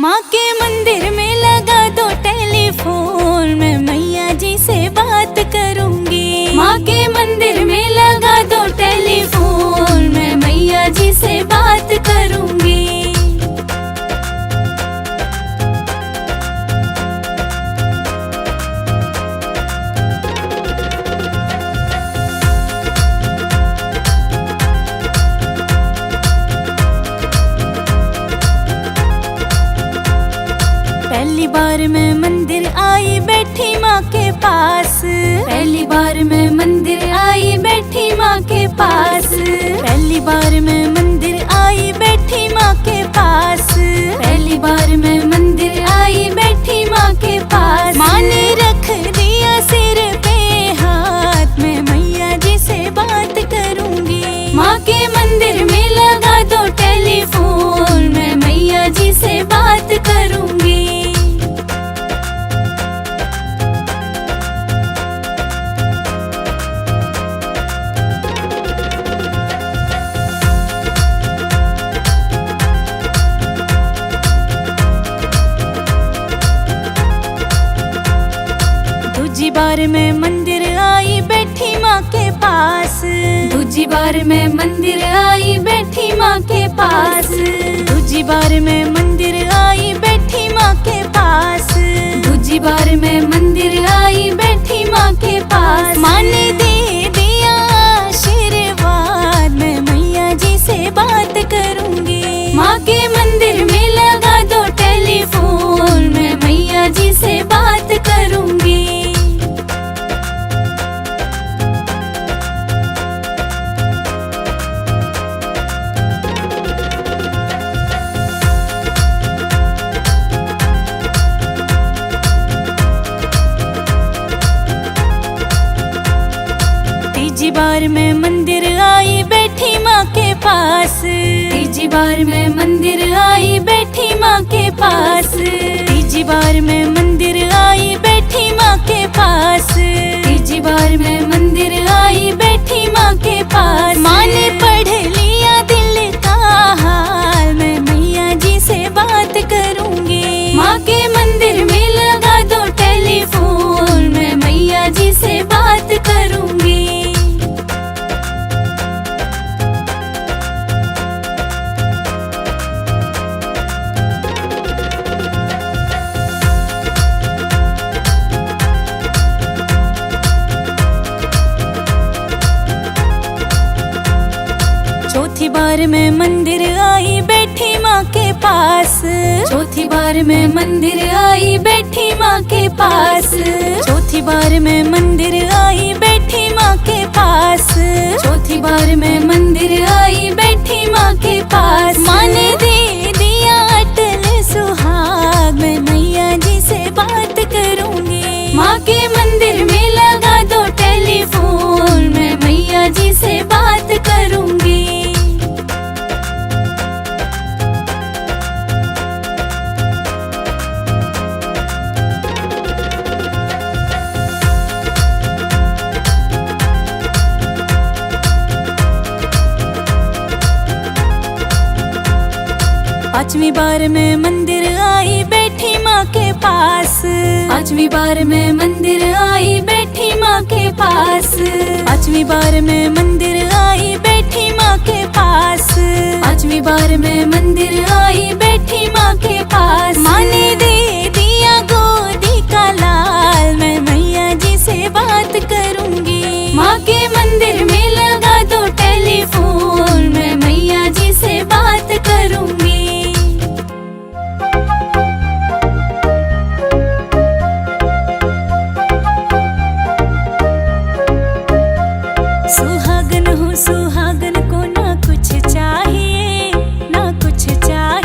माँ के मंदिर में लगा दो टेलीफोन, मैं मैया जी से बात करूंगी। माँ के मंदिर में लगा दो टेलीफोन, मैं मैया जी से बात करूंगी। पहली बार मैं मंदिर आई बैठी माँ के पास, पहली बार मैं मंदिर आई बैठी माँ के पास, पहली बार मैं मंदिर आई बैठी माँ के पास, पहली बार मैं मंदिर आई बैठी माँ के पास। माँ ने रख दिया सिर पे हाथ, मैं मैया जी से बात करूंगी। माँ के मंदिर में लगा दो टेलीफोन, मैं मैया जी से बात करूंगी। दूजी बार मैं मंदिर आई बैठी माँ के पास, दूजी बार मैं मंदिर आई बैठी माँ के पास, दूजी बार मैं मंदिर आई बैठी माँ के पास, दूजी बार मैं मंदिर आई बैठी माँ के पास। माँ ने दे दिया आशीर्वाद, मैं मैया जी से बात करूंगी। माँ के मंदिर में लगा दो टेलीफोन, मैं मैया जी से बात करूंगी। तीजी बार मैं मंदिर आई बैठी माँ के पास, तीजी बार मैं मंदिर आई बैठी माँ के पास, तीजी बार मैं मंदिर आई बैठी माँ के पास, तीजी बार मैं मंदिर आई बैठी माँ के पास। माँ ने पढ़ लिया दिल का हाल, मैं मैया जी से बात करूंगी। माँ के मंदिर में लगा दो टेलीफोन, मैं मैया जी से बात करूंगी। चौथी बार मैं मंदिर आई बैठी माँ के पास, चौथी बार मैं मंदिर आई बैठी माँ के पास, चौथी बार मैं मंदिर आई बैठी माँ के पास, चौथी बार मैं मंदिर आई बैठी माँ के पास। माँ ने दे दिया अटल सुहाग, मैं मैया जी से बात करूंगी। माँ के मंदिर में लगा दो टेलीफोन, मैं मैया जी से बात करूंगी। पांचवी बार मैं मंदिर आई बैठी माँ के पास, पांचवी बार मैं मंदिर आई बैठी माँ के पास, पांचवी बार मैं मंदिर आई बैठी माँ के पास, पांचवी बार मैं मंदिर आई बैठी माँ के पास। माँ ने दे दिया गोदी का लाल, मैं मैया जी से बात करूंगी। माँ के मंदिर में लगा दो टेलीफोन, मैं मैया जी से बात करूंगी। सुहागन हूँ सुहागन को ना कुछ चाहिए, ना कुछ चाहिए।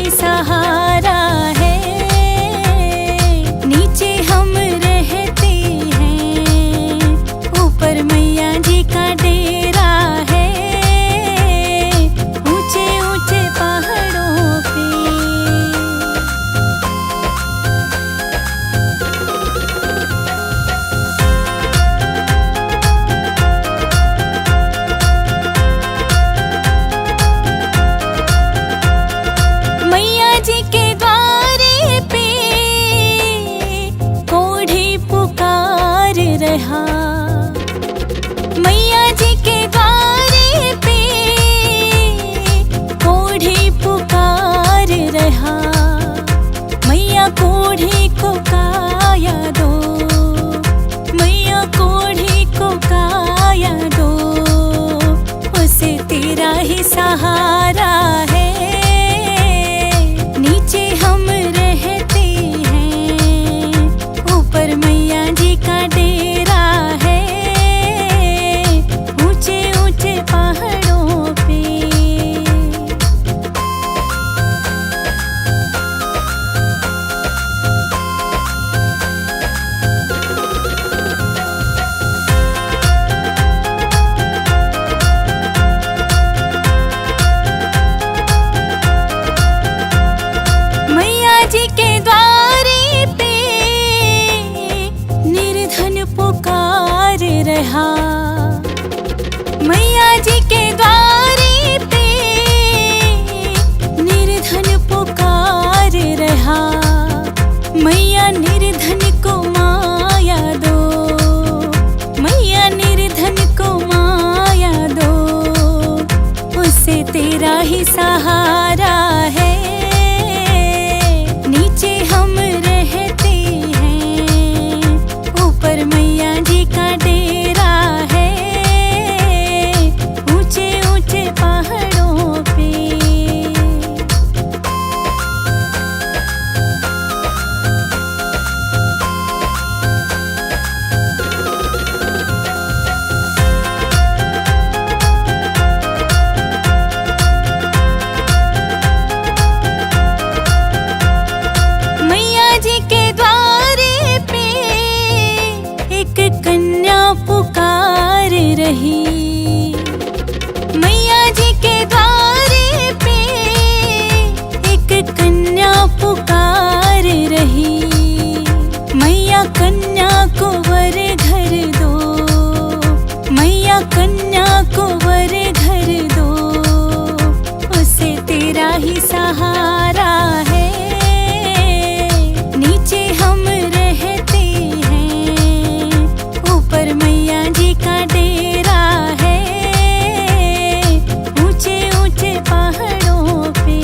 ही सहारा है। नीचे हम रहते हैं, ऊपर मैया जी का डेरा है, ऊंचे ऊंचे पहाड़ों पे। मैया जी के द्वारे पे कोढ़ी पुकार रहा, मैया जी के द्वारे पे कोढ़ी पुकार रहा। मैया कोढ़ी को काया दो, मैया कोढ़ी को काया दो, उसे तेरा ही सहारा है। नीचे हम रहते हैं, ऊपर मैया जी का डेरा है, ऊंचे ऊंचे पहाड़ों पे। मैया जी के द्वारे पे निर्धन पुकार रहा, मैया जी के द्वारे पे निर्धन पुकार रहा। मैया निर्धन को माया दो, मैया निर्धन को माया दो, उसे तेरा ही सहारा है। नीचे हम रहते हैं, ऊपर मैया जी का डेरा है, ऊंचे ऊंचे पहाड़ों पे। मैया जी के द्वारे पे एक कन्या पुकार रही, मैया जी के द्वारे पे एक कन्या पुकार रही। मैया कन्या को वर घर दो, मैया कन्या को वर घर दो, उसे तेरा ही सहारा है। नीचे हम रहते हैं, ऊपर मैया जी का डेरा है, ऊंचे ऊंचे पहाड़ों पे।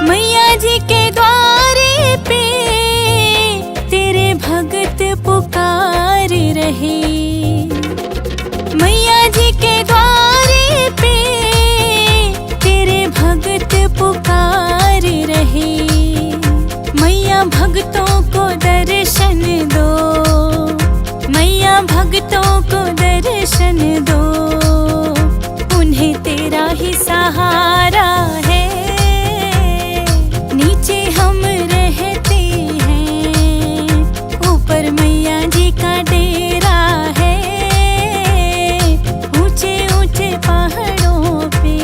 मैया जी के द्वारे पे तेरे भगत पुकार रहे, मैया जी के द्वारे पे तेरे भगत पुकार रहे। मैया भगतों को दर्शन दो, मैया भगतों को दर्शन दो, उन्हें तेरा ही सहारा है। नीचे हम रहते हैं, ऊपर मैया जी का डेरा है, ऊंचे ऊंचे पहाड़ों पे।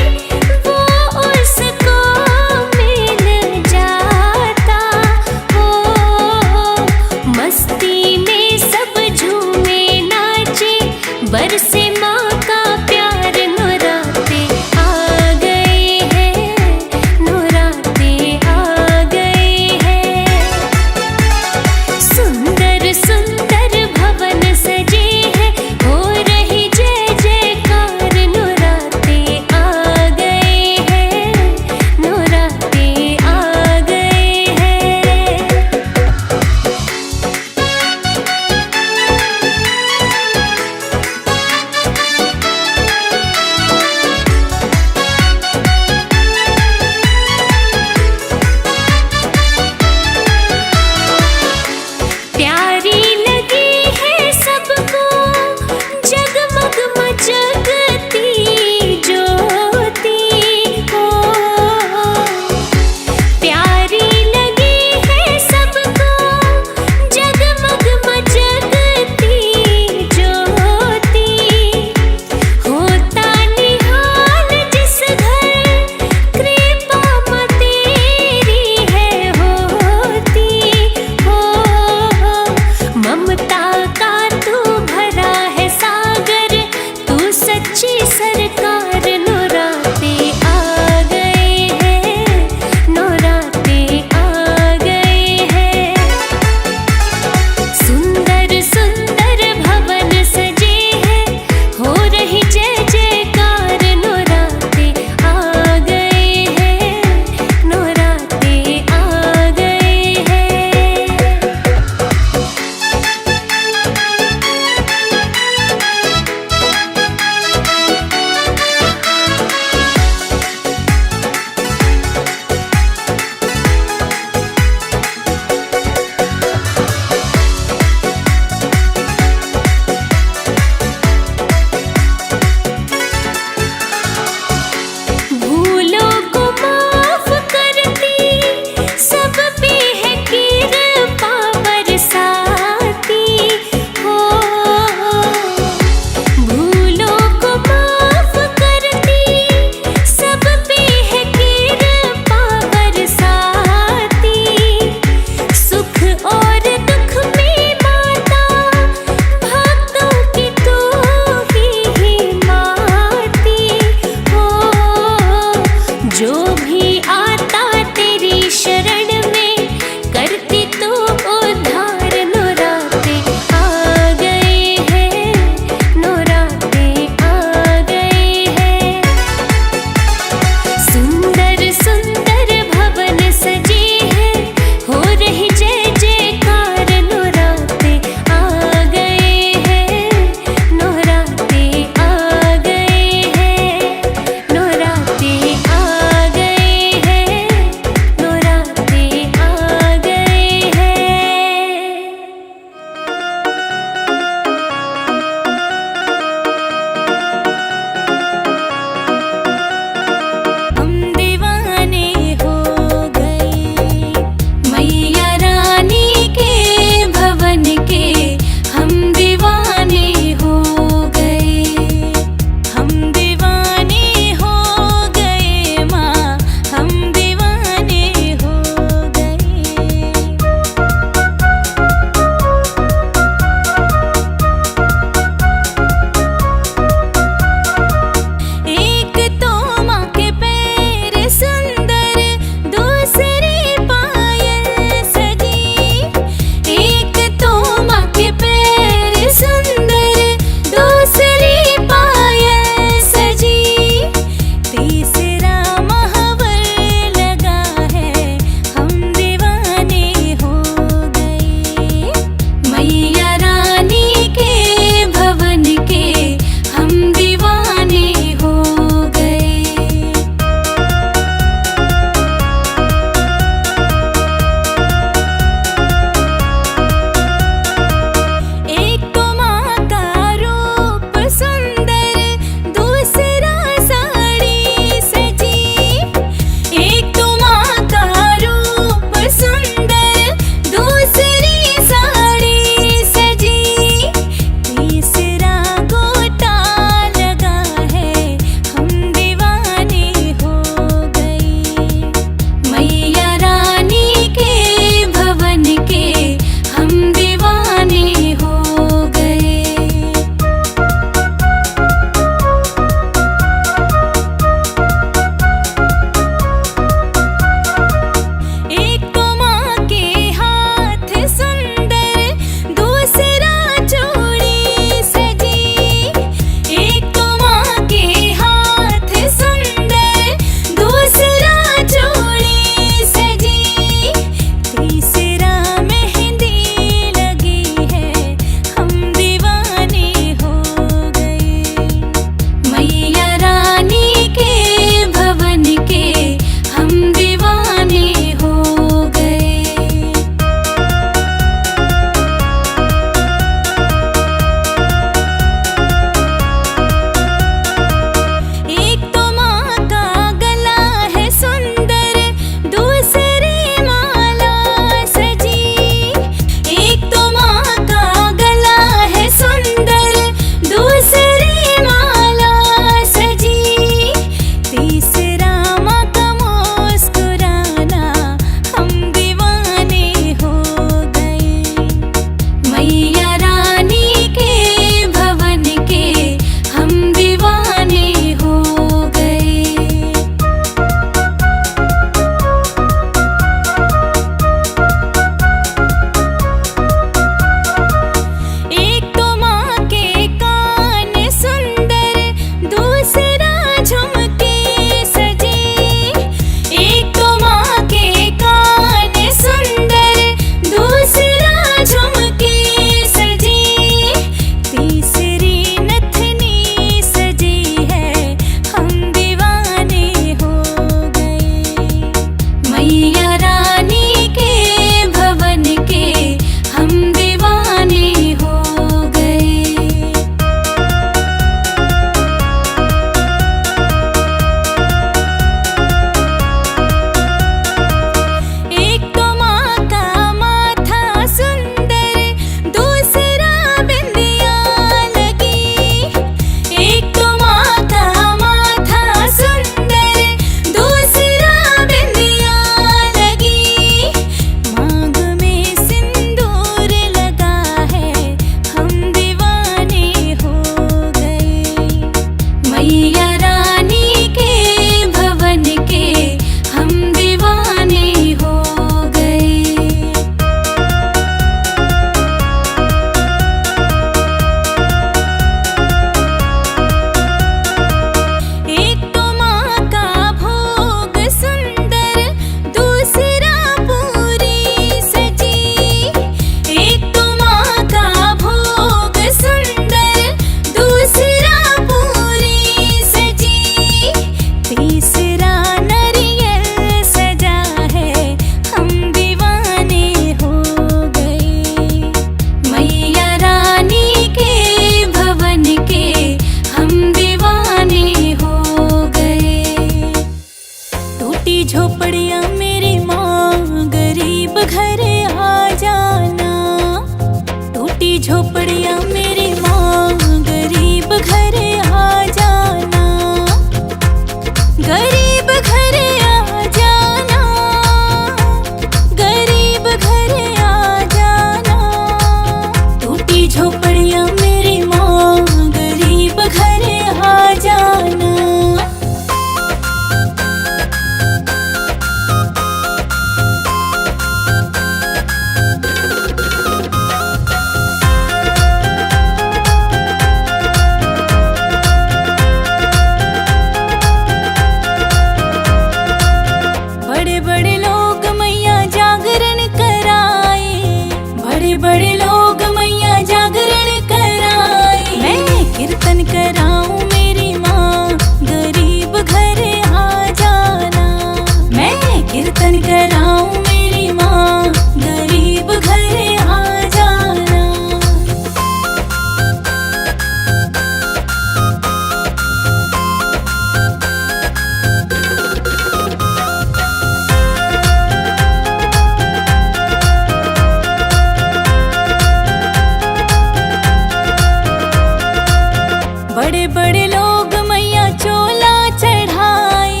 लोग मैया चोला चढ़ाए,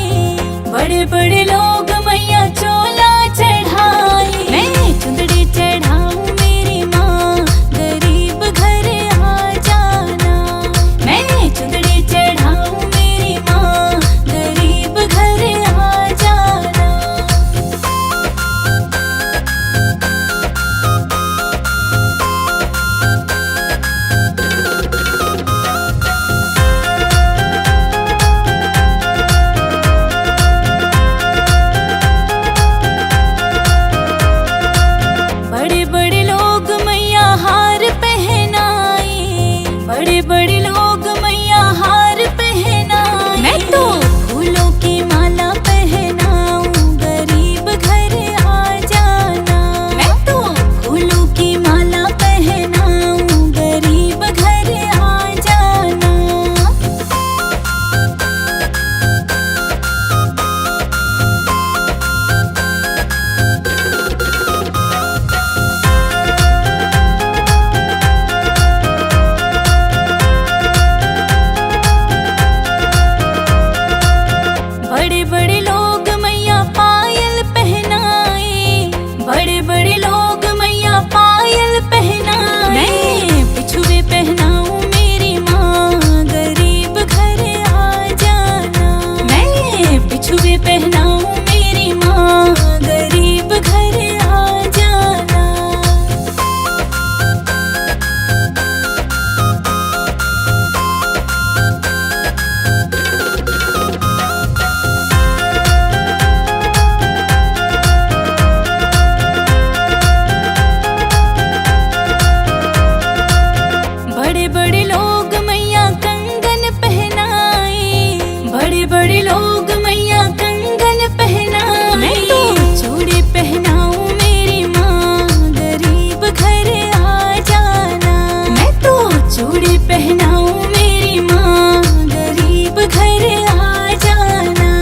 बड़े बड़े लोग मैया चोला चढ़ाए। मैं चुंदड़ी चढ़ाऊं मेरी माँ, गरीब घर आ जाना। मैं चुंदड़ी चढ़ाऊं मेरी माँ, गरीब घर आ जाना। बड़े बड़े लोग मैया हार पहनाए, बड़े बड़े लोग मैया हार पहनाए। मैं तो फूलों की माला पहनाऊं, गरीब घर आ जाना। मैं तो फूलों की माला पहनाऊं, गरीब घर आ जाना। बड़े बड़े लोग मैया पायल पहनाए, बड़े बड़े लोग मैया पायल पहनाए। मैं बिछुए पहनाऊं मेरी माँ, गरीब घर आ जाना। मैं बिछुए पहनाऊं मेरी माँ, गरीब घर आ जाना। बड़े बड़े लोग मैया कंगन पहनाए, बड़े बड़े लोग मैया कंगन पहनाए। मैं तो चूड़ी पहनाऊं मेरी माँ, गरीब घर आ जाना। मैं तो चूड़ी पहनाऊं मेरी माँ, गरीब घर आ जाना।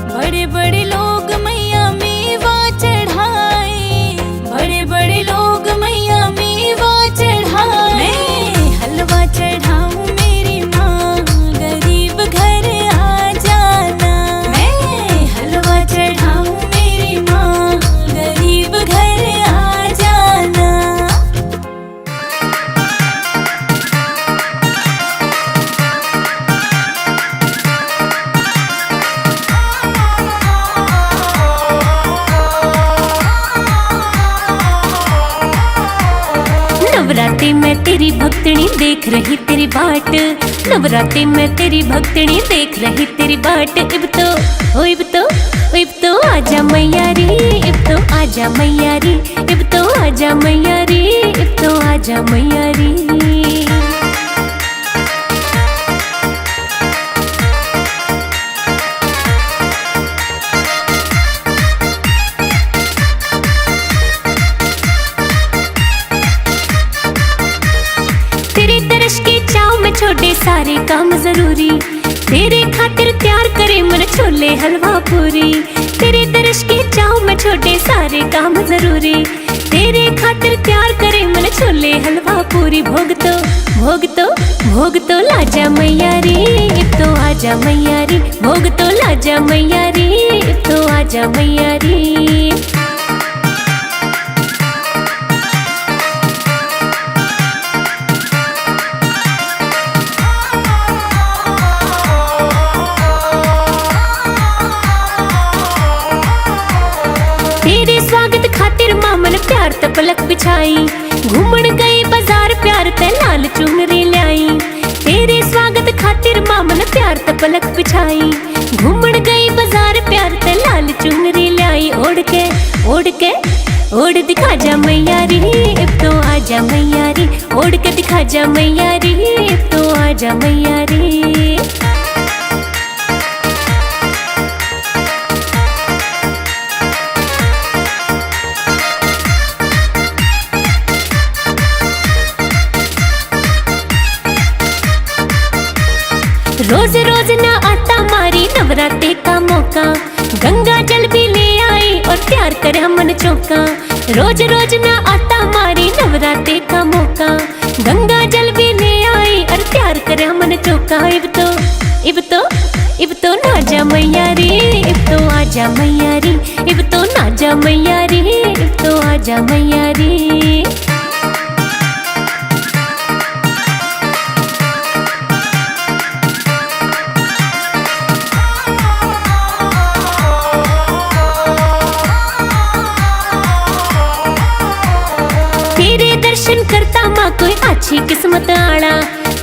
बड़े बड़े लोग मैया मेवा चढ़ाए, बड़े बड़े लोग मैया मेवा चढ़ाए। मैं हलवा चढ़ाऊं मेरी माँ, गरीब घर आ जाना। मैं हलवा चढ़ाऊं मेरी माँ, गरीब घर आ जाना। नवरात्रि में तेरी भक्तनी देख रही तेरी बाट, नवरात्रि में तेरी भक्तनी देख रही तेरी बाट। इब तो आजा मैया रे, इब तो आजा मैया रे, इब तो आजा मैया रे, इब तो आजा मैया रे। तेरे दर्श के चाव में छोड़े सारे काम जरूरी, तेरे खातिर तैयार करे मन छोले हलवा पूरी। तेरे दर्श के चाव में छोड़े सारे काम जरूरी, तेरे खातिर तैयार करे मन छोले हलवा पूरी। भोग तो लाजा मैया रे, इब तो आजा मैया रे। भोग तो लाजा मैया रे, इब तो आजा मैया रे। तेरे स्वागत खातिर मामन प्यार त पलक बिछाई, घूमन गई बाजार प्यार ते लाल चुनरी लाई। तेरे स्वागत खातिर मामन प्यार त पलक बिछाई, घूमन गई बाजार प्यार ते लाल चुनरी लाई। ओढ़ दिखा जा मैया रे, इब तो आजा मैया रे। ओढ़ के दिखा जा मैया रे, इब तो आजा मैया रे। रोज रोज ना आता मारी नवरात्रि का मौका, गंगा जल भी ले आई और प्यार करे हमन चौका। रोज रोज ना आता मारी नवरात्रि का मौका, गंगा जल भी ले आई और प्यार करे हमन चौका। इब तो ना जा मैया रे, इब तो आजा मैया रे, इब तो ना जा मैया रे, इब तो आजा मैया रे। तेरे दर्शन करता माँ कोई अच्छी किस्मत आड़ा,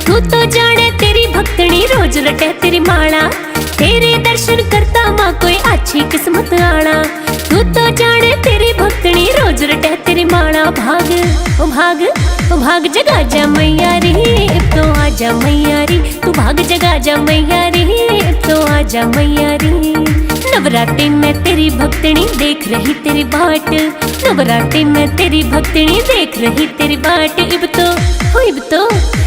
तू तो जाने तेरी भक्तनी रोज रटे तेरी माला। तेरे दर्शन करता माँ कोई अच्छी किस्मत आड़ा, तू तो जाने तेरी भक्तनी रोज रटे तेरी माला। भाग ओ भाग ओ भाग जगा जा मैया रे, अब तो आजा मैया रे, तू भाग जगा जा मैया रे, अब तो आजा मैया रे। नवरात्रि में तेरी भक्तनी देख रही तेरी बाट, नवरात्रि में तेरी भक्तनी देख रही तेरी बाट।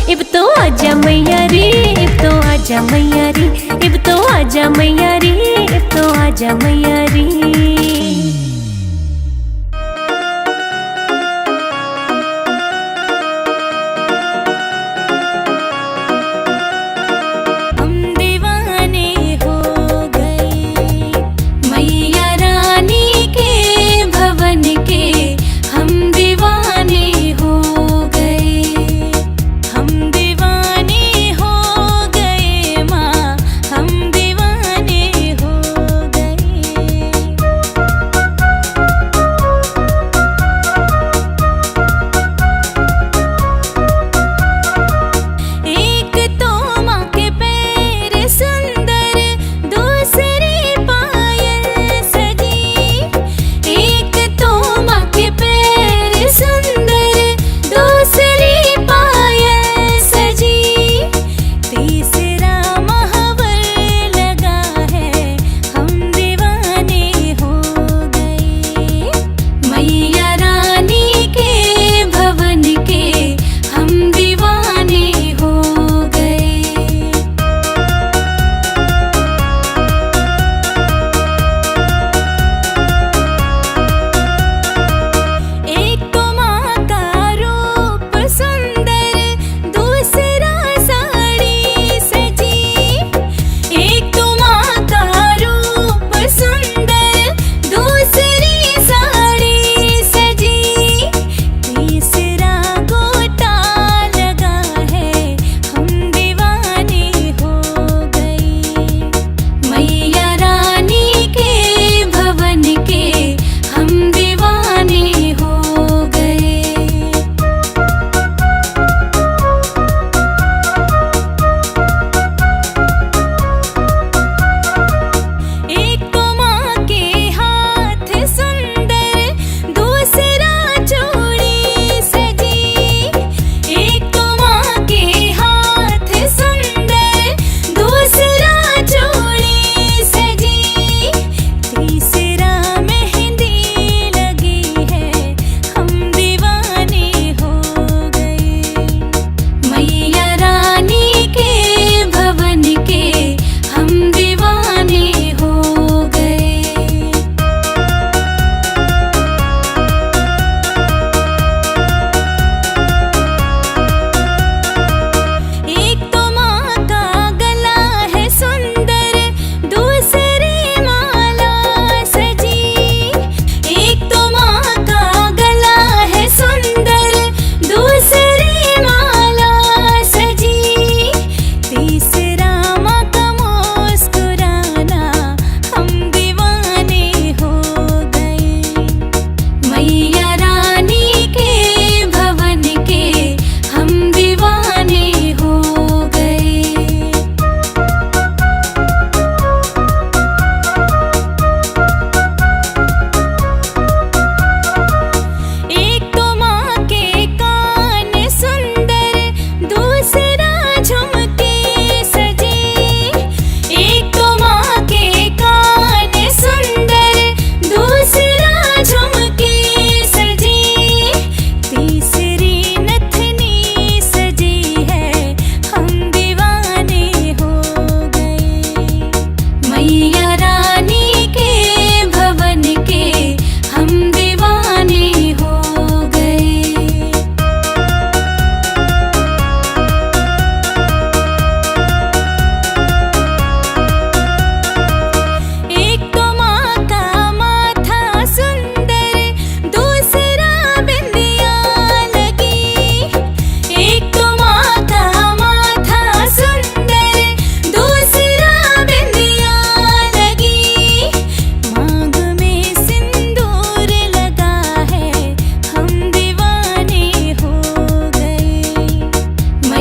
इब तो आजा मैया रे, इब तो आजा मैया रे, इब तो आजा मैया रे, इब तो आजा मैया रे। हम दीवाने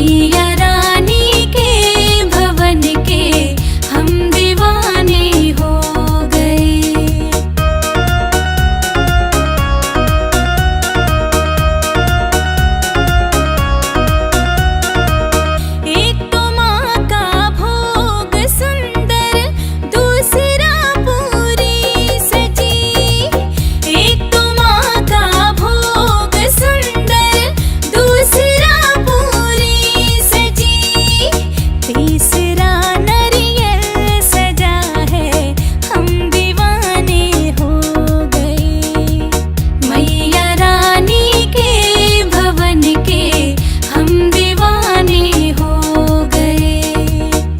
मैया